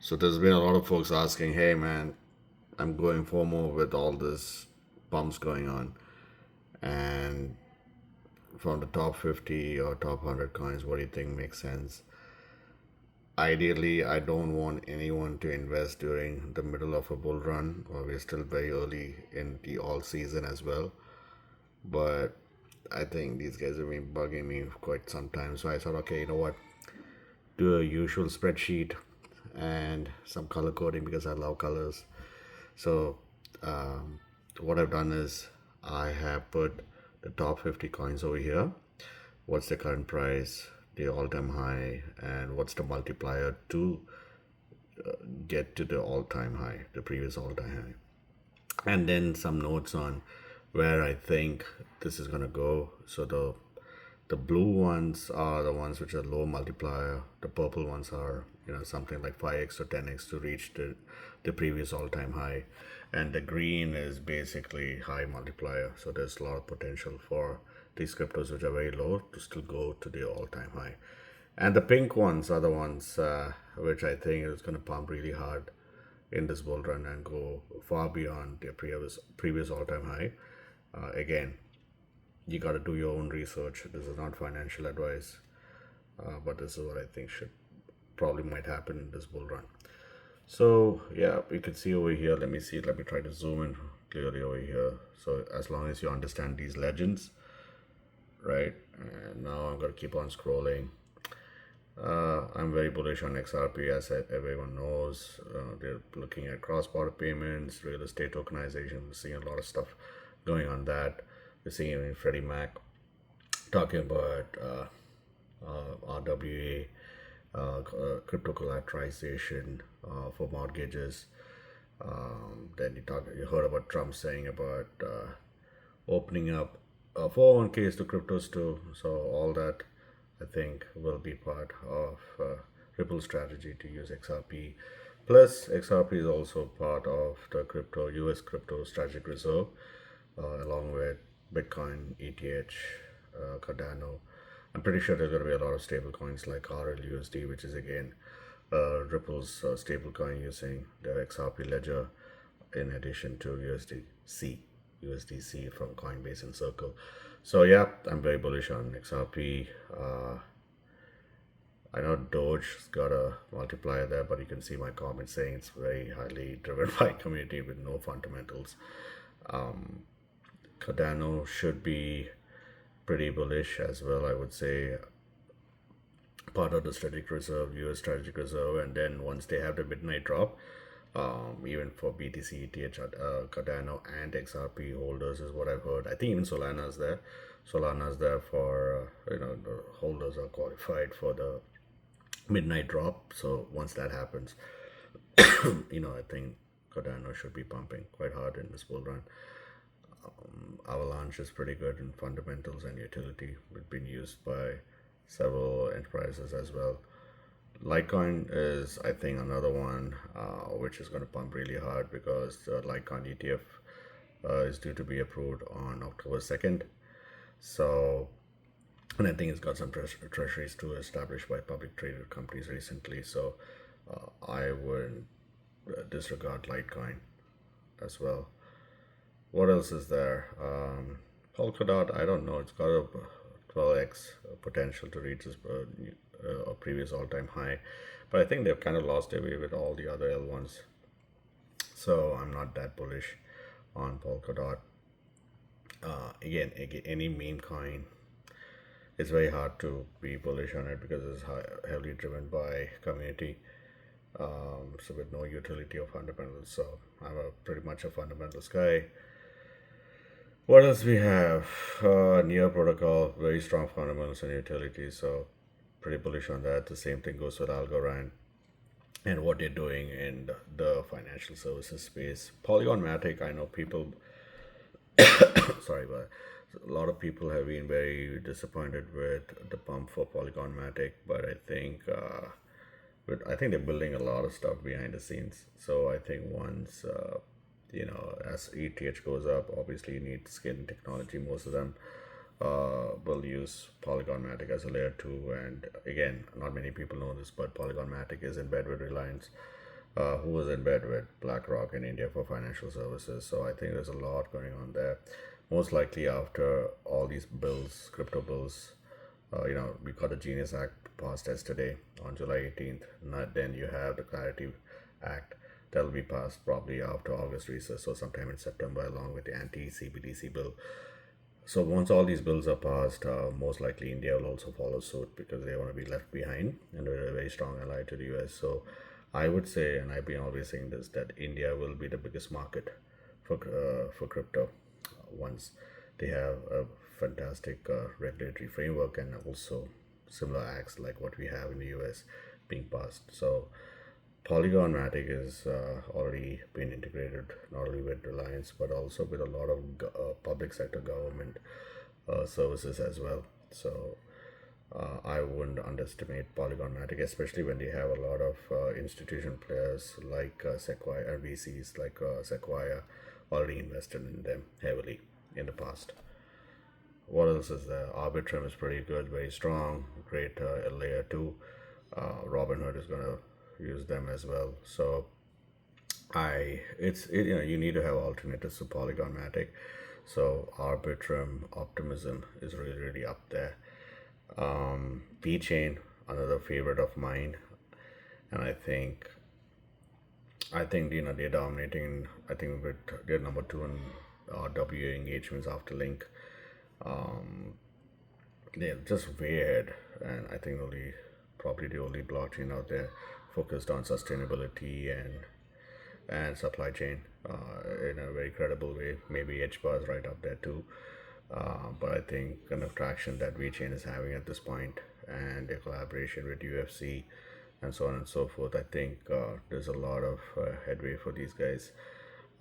So there's been a lot of folks asking, hey man, I'm going for more with all this bumps going on. And from the top 50 or top 100 coins, what do you think makes sense? Ideally, I don't want anyone to invest during the middle of a bull run, or we're still very early in the all season as well. But I think these guys have been bugging me for quite some time. So I thought, okay, you know what? Do a usual spreadsheet and some color coding because I love colors. So um, what I've done is I have put the top 50 coins over here. What's the current price, the all-time high, and what's the multiplier to get to the all-time high, the previous all-time high, and then some notes on where I think this is gonna go. So the blue ones are the ones which are low multiplier. The purple ones are something like 5x or 10x to reach the previous all-time high, and the green is basically high multiplier. So there's a lot of potential for these cryptos which are very low to still go to the all-time high. And the pink ones are the ones which I think is going to pump really hard in this bull run and go far beyond their previous all-time high. Again, you got to do your own research. This is not financial advice, but this is what I think should probably might happen in this bull run. So yeah, you can see over here. Let me see. Let me try to zoom in clearly over here. So as long as you understand these legends, right? And now I'm gonna keep on scrolling. I'm very bullish on XRP, as everyone knows. They're looking at cross-border payments, real estate tokenization. We're seeing a lot of stuff going on that. We're seeing even Freddie Mac talking about RWA, crypto collateralization for mortgages. Then you heard about Trump saying about opening up 401ks to cryptos too. So all that I think will be part of Ripple's strategy to use XRP. Plus, XRP is also part of the crypto US crypto strategic reserve, along with Bitcoin, ETH, Cardano. I'm pretty sure there's going to be a lot of stable coins like RLUSD, which is again Ripple's stable coin using their XRP ledger in addition to USDC from Coinbase and Circle. So yeah, I'm very bullish on XRP. I know Doge's got a multiplier there, but you can see my comments saying it's very highly driven by community with no fundamentals. Cardano should be pretty bullish as well, I would say. Part of the strategic reserve, US strategic reserve, and then once they have the midnight drop, even for BTC, ETH, Cardano, and XRP holders is what I've heard. I think even Solana's there. Solana's there for the holders are qualified for the midnight drop. So once that happens, I think Cardano should be pumping quite hard in this bull run. Avalanche is pretty good in fundamentals and utility. It's been used by several enterprises as well. Litecoin is, I think, another one which is going to pump really hard because the Litecoin ETF is due to be approved on October 2nd. So, and I think it's got some treasuries too established by public traded companies recently. So, I would disregard Litecoin as well. What else is there? Polkadot, I don't know. It's got a 12x potential to reach its previous all-time high, but I think they've kind of lost their way with all the other L1s. So I'm not that bullish on Polkadot. Again, any meme coin, it's very hard to be bullish on it because it's heavily driven by community. So with no utility or fundamentals. So I'm pretty much a fundamentals guy. What else we have? Near protocol, very strong fundamentals and utility. So pretty bullish on that. The same thing goes with Algorand and what they're doing in the financial services space. Polygon Matic, I know people, sorry, but a lot of people have been very disappointed with the pump for Polygon Matic, but I think they're building a lot of stuff behind the scenes. So I think once as ETH goes up, obviously you need scaling technology. Most of them will use Polygon Matic as a layer 2. And again, not many people know this, but Polygon Matic is in bed with Reliance. who was in bed with BlackRock in India for financial services. So I think there's a lot going on there. Most likely after all these bills, crypto bills, we got the Genius Act passed yesterday on July 18th. Not then you have the Clarity Act that'll be passed probably after August recess, so sometime in September, along with the anti-CBDC bill. So once all these bills are passed, most likely India will also follow suit because they want to be left behind and they're a very strong ally to the US. So I would say, and I've been always saying this, that India will be the biggest market for crypto once they have a fantastic regulatory framework and also similar acts like what we have in the US being passed. So Polygon Matic is already been integrated not only with Reliance but also with a lot of public sector government services as well. So I wouldn't underestimate Polygon Matic, especially when they have a lot of institution players like Sequoia, VCs like Sequoia already invested in them heavily in the past. What else is there? Arbitrum is pretty good, very strong, great layer 2. Robinhood is going to use them as well. So you need to have alternatives to Polygon Matic. So Arbitrum, Optimism is really really up there. Chain, another favorite of mine, and I think they're dominating. I think with they're number two in WA engagements after Link. They're just way ahead, and I think probably the only blockchain out there focused on sustainability and supply chain in a very credible way. Maybe HBAR is right up there too. But I think kind of traction that VeChain is having at this point and their collaboration with UFC and so on and so forth, I think there's a lot of headway for these guys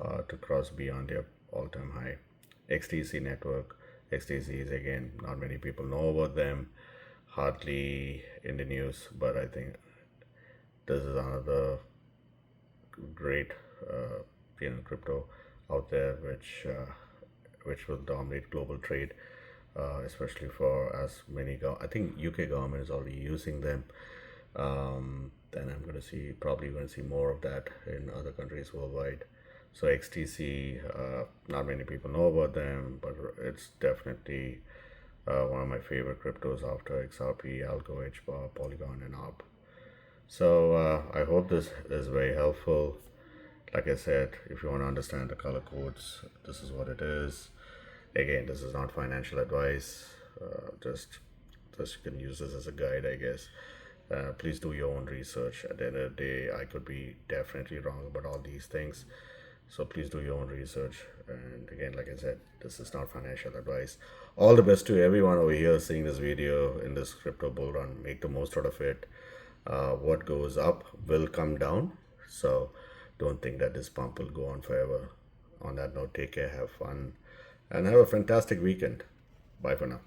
to cross beyond their all-time high. XTC network. XTC is again, not many people know about them, hardly in the news, but I think this is another great crypto out there which will dominate global trade, especially for as many. I think UK government is already using them. Then I'm going to see probably going to see more of that in other countries worldwide. So XTC, not many people know about them, but it's definitely one of my favorite cryptos after XRP, Algo, HBAR, Polygon, and ARP. So I hope this is very helpful. Like I said, if you want to understand the color codes, this is what it is. Again, this is not financial advice. Just you can use this as a guide, I guess. Please do your own research. At the end of the day, I could be definitely wrong about all these things. So please do your own research. And again, like I said, this is not financial advice. All the best to everyone over here seeing this video in this crypto bull run. Make the most out of it. What goes up will come down. So don't think that this pump will go on forever. On that note, take care, have fun, and have a fantastic weekend. Bye for now.